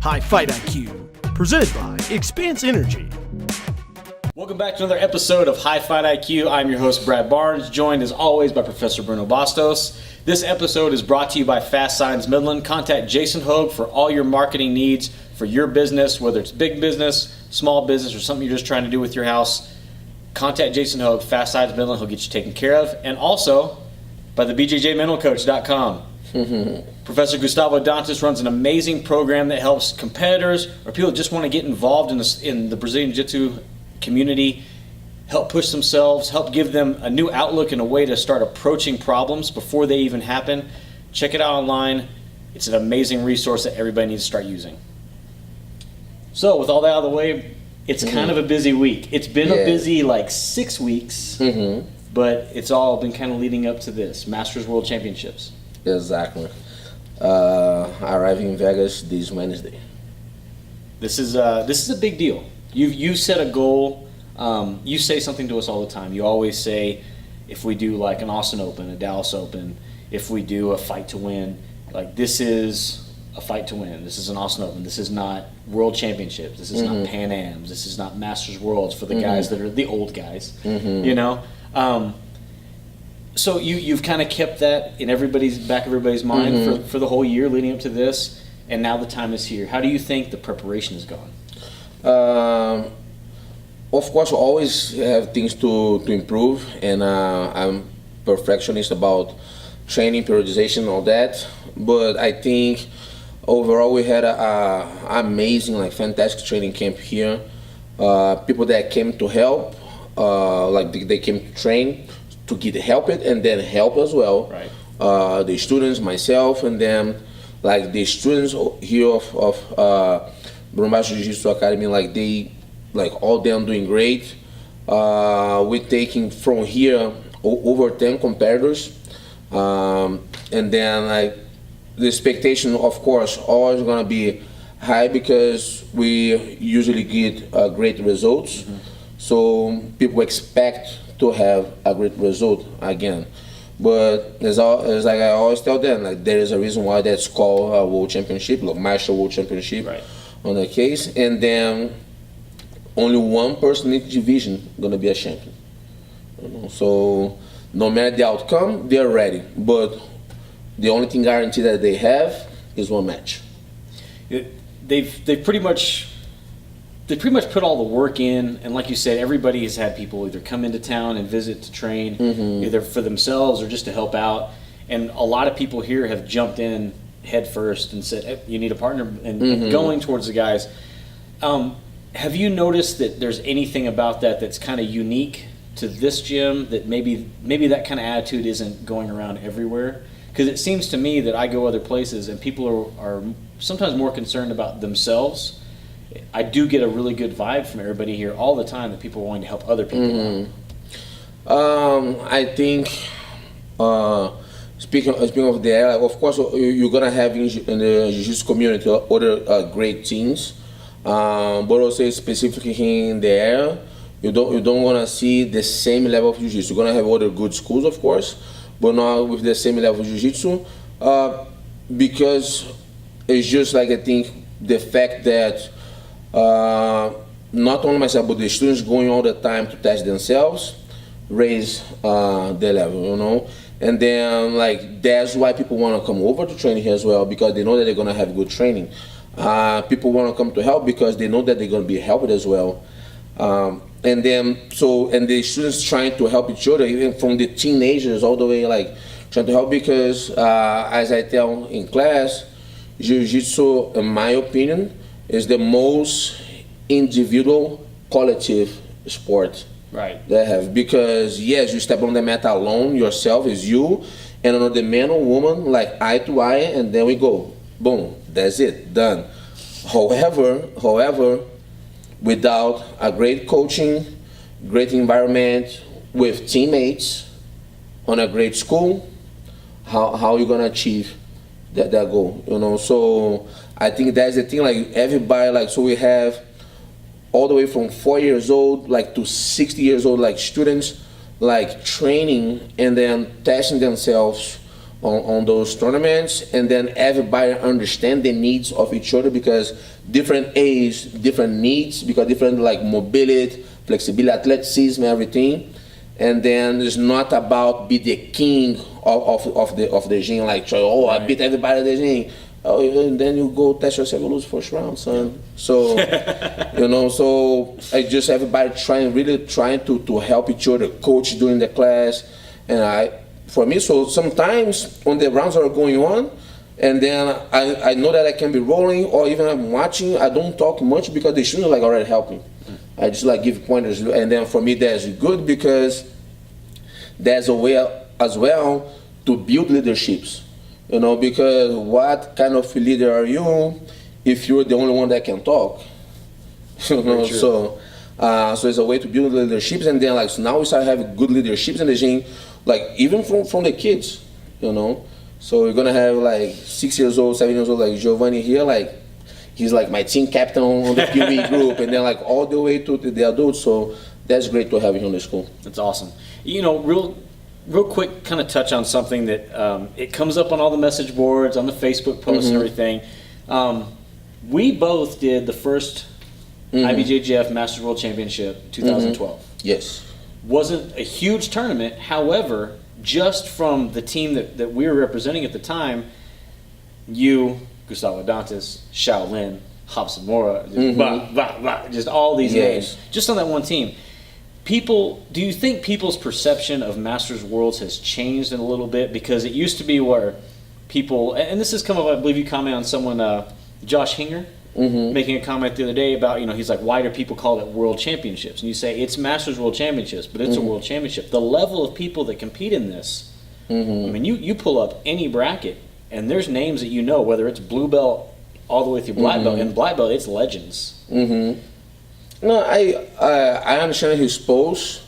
High Fight IQ, presented by Expanse Energy. Welcome back to another episode of High Fight IQ. I'm your host, Brad Barnes, joined as always by Professor Bruno Bastos. This episode is brought to you by Fast Signs Midland. Contact Jason Hogue for all your marketing needs for your business, whether it's big business, small business, or something you're just trying to do with your house. Contact Jason Hogue, Fast Signs Midland. He'll get you taken care of. And also by the BJJMentalCoach.com. Professor Gustavo Dantas runs an amazing program that helps competitors or people that just want to get involved in the Brazilian Jiu-Jitsu community, help push themselves, help give them a new outlook and a way to start approaching problems before they even happen. Check it out online. It's an amazing resource that everybody needs to start using. So with all that out of the way, it's kind of a busy week. It's been a busy like 6 weeks, but it's all been kind of leading up to this, Masters World Championships. Exactly. Arriving in Vegas this Wednesday. This is a big deal. You set a goal. You say something to us all the time. You always say, if we do like an Austin Open, a Dallas Open, if we do a fight to win, like this is a fight to win. This is an Austin Open. This is not World Championships. This is not Pan Ams. This is not Masters Worlds for the guys that are the old guys. You know. So you've kind of kept that in everybody's mind for the whole year leading up to this, and now the time is here. How do you think the preparation has gone? Of course, we always have things to improve, and I'm perfectionist about training, periodization, all that. But I think overall we had a amazing, like fantastic training camp here. People that came to help, they came to train, to get help it and then help as well. Right. The students, myself, and then like the students here of Bruno Bastos JiuJitsu Academy, all them doing great. We're taking from here over 10 competitors, and then the expectation, of course, always gonna be high because we usually get great results. So people expect to have a great result again. But as like I always tell them, there is a reason why that's called a World Championship, like Master World Championship, right, on the case. And then only one person in each division gonna be a champion. So no matter the outcome, they're ready. But the only thing guaranteed that they have is one match. They've pretty much put all the work in, and like you said, everybody has had people either come into town and visit to train, either for themselves or just to help out. And a lot of people here have jumped in head first and said, hey, you need a partner, and going towards the guys. Have you noticed that there's anything about that that's kind of unique to this gym, that maybe that kind of attitude isn't going around everywhere? Because it seems to me that I go other places and people are sometimes more concerned about themselves. I do get a really good vibe from everybody here all the time that people are wanting to help other people out. I think, speaking of that, of course, you're gonna have in the jiu-jitsu community other great teams, but I'll say specifically in there, you don't wanna see the same level of jiu-jitsu. You're gonna have other good schools, of course, but not with the same level of jiu-jitsu, because it's just like, I think the fact that not only myself but the students going all the time to test themselves raise their level, and then that's why people want to come over to training here as well, because they know that they're going to have good training. People want to come to help because they know that they're going to be helped as well, and the students trying to help each other, even from the teenagers all the way trying to help, because as I tell in class, jiu-jitsu, in my opinion, is the most individual collective sport that have, because yes, you step on the mat alone, yourself is you and another man or woman, eye to eye, and then we go boom, that's it, done. However, without a great coaching, great environment with teammates on a great school, how are you gonna achieve that goal? So I think that's the thing, everybody, so we have all the way from 4 years old to 60 years old, students training and then testing themselves on those tournaments, and then everybody understand the needs of each other, because different age, different needs, because different like mobility, flexibility, athleticism, everything. And then it's not about be the king of the gym, like try, I beat everybody at the gym. Oh, and then you go test yourself, you lose first round, son. So, so I just everybody trying to help each other, coach during the class, and for me, so sometimes when the rounds are going on, and then I know that I can be rolling, or even I'm watching, I don't talk much because the students like already helping. I just like give pointers, and then for me that's good, because there's a way as well to build leaderships. Because what kind of leader are you if you're the only one that can talk? So it's a way to build leaderships, and then so now we start having good leaderships in the gym, like even from the kids, So we're gonna have 6 years old, 7 years old, like Giovanni here, he's like my team captain on the PB group, and then all the way to the adults. So that's great to have him in the school. That's awesome. Real quick, kind of touch on something that it comes up on all the message boards, on the Facebook posts and everything. We both did the first IBJJF Masters World Championship 2012. Yes. Wasn't a huge tournament. However, just from the team that we were representing at the time, you, Gustavo Dantas, Shaolin, Hobson Mora, just all these names, just on that one team. Do you think people's perception of Masters Worlds has changed in a little bit? Because it used to be where people, and this has come up, I believe you comment on someone, Josh Hinger, making a comment the other day about, he's like, why do people call it World Championships? And you say, it's Masters World Championships, but it's a World Championship. The level of people that compete in this, I mean, you pull up any bracket, and there's names that whether it's blue belt all the way through black belt, and black belt, it's legends. No, I understand his post,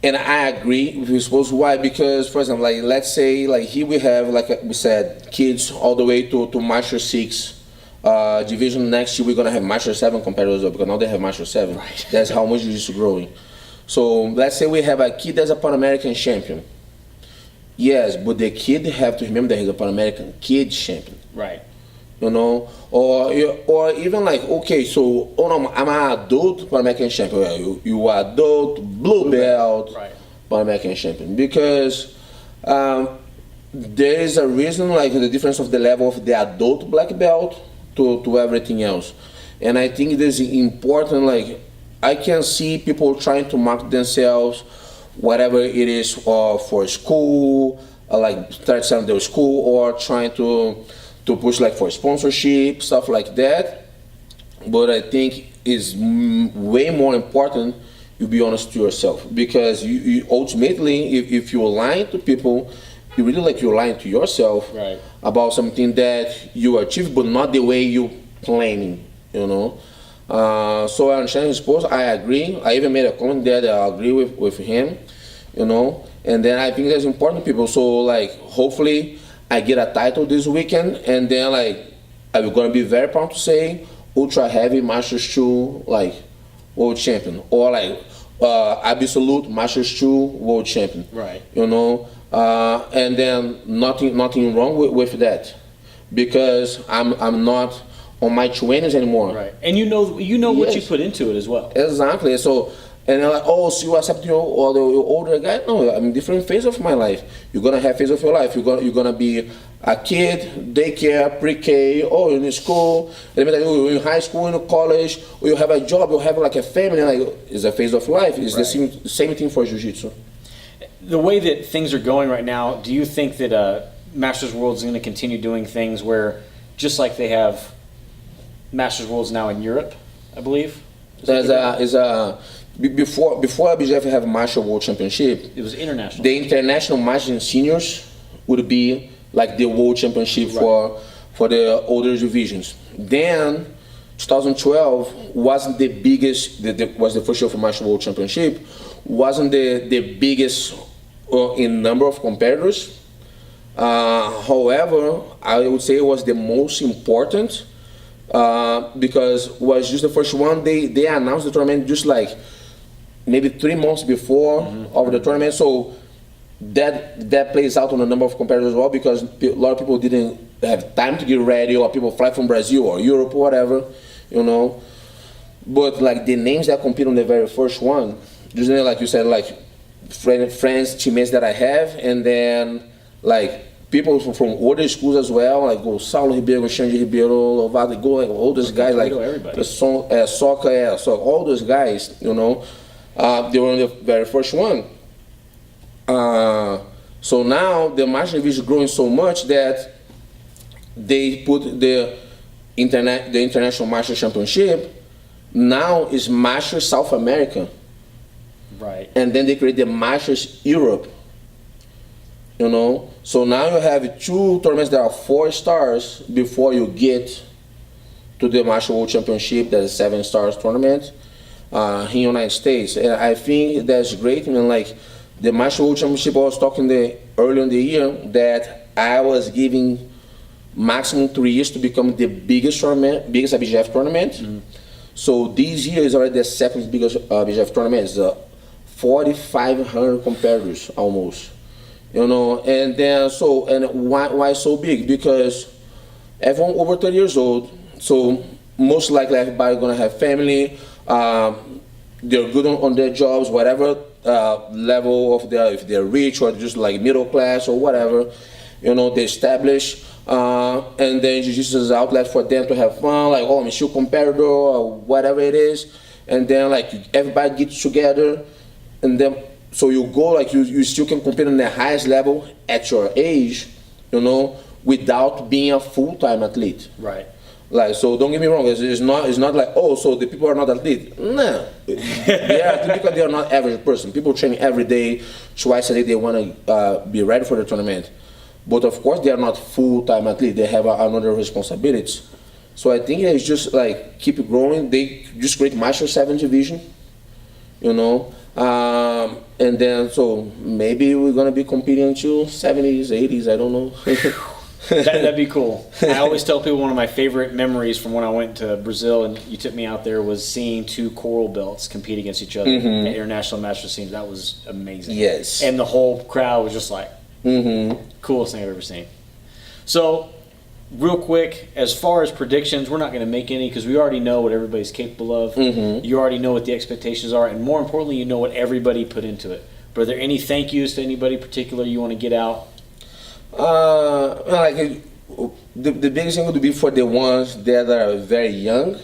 and I agree with his post. Why? Because, for example, let's say here we have, we said, kids all the way to Master 6 division. Next year we're gonna have Master 7 competitors, because now they have Master 7. Right. That's how much it is growing. So let's say we have a kid that's a Pan American champion. Yes, but the kid have to remember that he's a Pan American kid champion. Right. Or even okay, so I'm an adult Pan American champion. You are adult blue belt Pan American champion, because there is a reason the difference of the level of the adult black belt to everything else, and I think it is important. I can see people trying to market themselves, whatever it is, for school, start selling their school, or trying to push for sponsorship, stuff like that. But I think it's way more important you be honest to yourself, because you ultimately, if you're lying to people, you really you're lying to yourself about something that you achieved, but not the way you planning, So I understand his post. I agree. I even made a comment there that I agree with him, And then I think that's important, people. So hopefully I get a title this weekend, and then I'm gonna be very proud to say ultra heavy Masters 2 world champion, or absolute Masters 2 world champion. Right. And then nothing wrong with that, because I'm not on my 20s anymore. Right. And what you put into it as well. Exactly. So. And they're so you accept your older guy? No, I'm in different phase of my life. You're gonna have phase of your life. You're gonna be a kid, daycare, pre-K, or you're in school, you're in high school, in college, or you have a job, you have a family. It's a phase of life. It's the same thing for jiu-jitsu. The way that things are going right now, do you think that Masters World is going to continue doing things where, just like they have Masters Worlds now in Europe, I believe? Before IBJJF have Master World Championship, it was international. The international Master Seniors would be the World Championship for the older divisions. Then 2012 wasn't the biggest. Was the first year for Master World Championship. Wasn't the biggest in number of competitors. However, I would say it was the most important. Because it was just the first one. They announced the tournament just maybe 3 months before of the tournament. So that plays out on a number of competitors as well, because a lot of people didn't have time to get ready, or people fly from Brazil or Europe or whatever, you know. But like the names that compete on the very first one, usually like you said, like friends, teammates that I have, and then like people from other schools as well, like go Saulo Ribeiro, Xande Ribeiro, Lovato, go like all those guys, like the soccer, so all those guys, you know, they were on the very first one. So now the Master Division is growing so much that they put the International Master Championship now is Masters South America. Right. And then they create the Masters Europe. You know? So now you have 2 tournaments that are 4 stars before you get to the Masters World Championship, that is 7 stars tournament here in the United States. And I think that's great. I mean, like the Masters World Championship, I was talking earlier in the year that I was giving maximum 3 years to become the biggest tournament, biggest IBJJF tournament. Mm-hmm. So this year is already the second biggest IBJJF tournament. It's 4,500 competitors almost, you know. And then why so big? Because everyone over 30 years old. So most likely everybody gonna have family. They're good on their jobs, whatever level of their, if they're rich or just like middle class or whatever, you know, they establish. And then jiu-jitsu is an outlet for them to have fun, like, oh, I'm a shoe competitor or whatever it is. And then like everybody gets together, and then so you go, like you still can compete on the highest level at your age, you know, without being a full-time athlete. Right. Like, so don't get me wrong, it's not like, oh, so the people are not athletes. No, they are athlete because they are not average person. People training every day, twice a day, they want to be ready for the tournament. But of course, they are not full-time athletes. They have another responsibilities. So I think it's just like keep growing. They just create Master 7 division, you know. And then so maybe we're gonna be competing until 70s, 80s. I don't know. That'd be cool. I always tell people one of my favorite memories from when I went to Brazil and you took me out there was seeing 2 coral belts compete against each other at international master scenes. That was amazing. Yes. And the whole crowd was just like, coolest thing I've ever seen. So, real quick, as far as predictions, we're not going to make any because we already know what everybody's capable of. You already know what the expectations are, and more importantly, you know what everybody put into it. But are there any thank yous to anybody particular you want to get out? Like the biggest thing would be for the ones that are very young,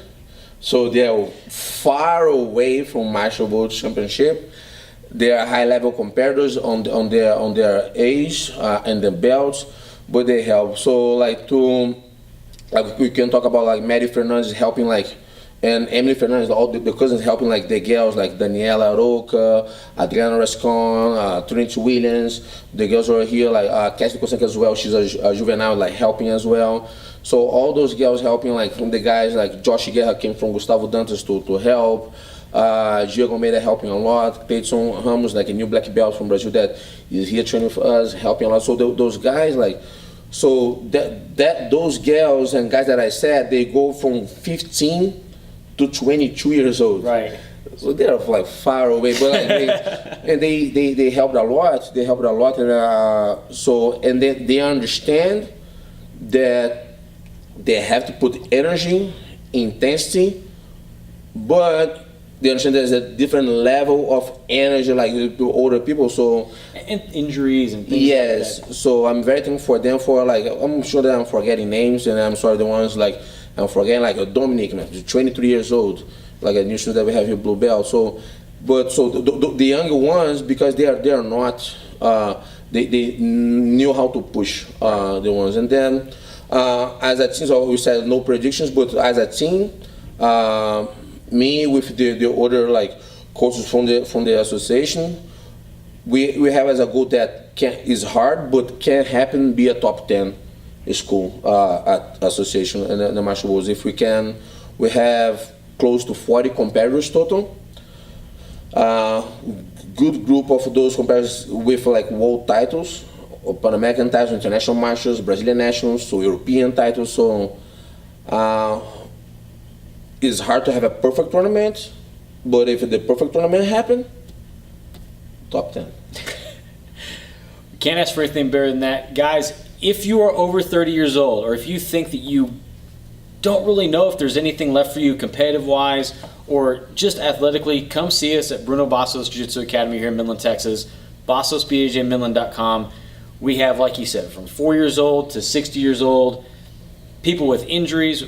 so they are far away from Master World Championship. They are high-level competitors on their age and the belts, but they help. So like we can talk about like Maddie Fernandez helping, like, and Emily Fernandez, all the cousins helping, like the girls like Daniela Roca, Adriana Rascon, Trinity Williams. The girls are here, like Cassie Kosenka as well. She's a juvenile, like helping as well. So all those girls helping, like from the guys like Josh Guerra came from Gustavo Dantas to help. Diego Almeida helping a lot. Cleiton Ramos, like a new black belt from Brazil that is here training for us, helping a lot. So those guys, like, so that those girls and guys that I said, they go from 15 to 22 years old. Right. So they're like far away, but like they helped a lot. They helped a lot, and so and they understand that they have to put energy, intensity, but they understand there's a different level of energy, like to older people. So and injuries and things. Yes. Like that. So I'm very thankful for them. For like, I'm sure that I'm forgetting names, and I'm sorry the ones like I'm forgetting, like Dominic, man, 23 years old, like a new student that we have here, blue belt. So, but so the younger ones, because they are not, they knew how to push the ones, and then as a team, so we said no predictions, but as a team. Me with the other like coaches from the association, we have as a goal that is hard but can happen, be a top 10 school at association and the Martial Worlds. If we can, we have close to 40 competitors total. Good group of those competitors with like world titles, Pan American titles, international masters, Brazilian nationals, so European titles. So. It's hard to have a perfect tournament, but if the perfect tournament happen, top 10. Can't ask for anything better than that. Guys, if you are over 30 years old, or if you think that you don't really know if there's anything left for you competitive-wise or just athletically, come see us at Bruno Bastos JiuJitsu Academy here in Midland, Texas, BostosBJJMidland.com. We have, like you said, from 4 years old to 60 years old, people with injuries.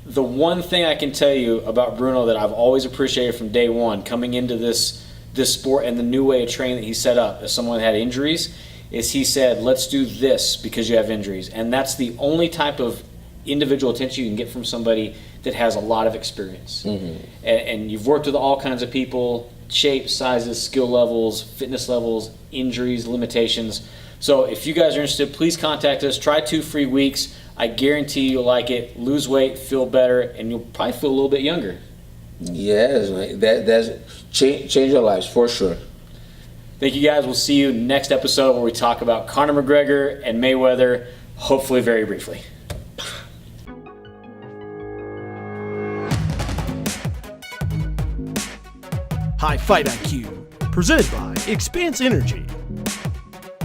The one thing I can tell you about Bruno that I've always appreciated from day one, coming into this sport and the new way of training that he set up as someone that had injuries, is he said, let's do this because you have injuries. And that's the only type of individual attention you can get from somebody that has a lot of experience. And you've worked with all kinds of people, shapes, sizes, skill levels, fitness levels, injuries, limitations. So if you guys are interested, please contact us. Try 2 free weeks. I guarantee you'll like it. Lose weight, feel better, and you'll probably feel a little bit younger. Yes, that's change your lives for sure. Thank you guys. We'll see you next episode where we talk about Conor McGregor and Mayweather, hopefully very briefly. High Fight IQ, presented by Expanse Energy.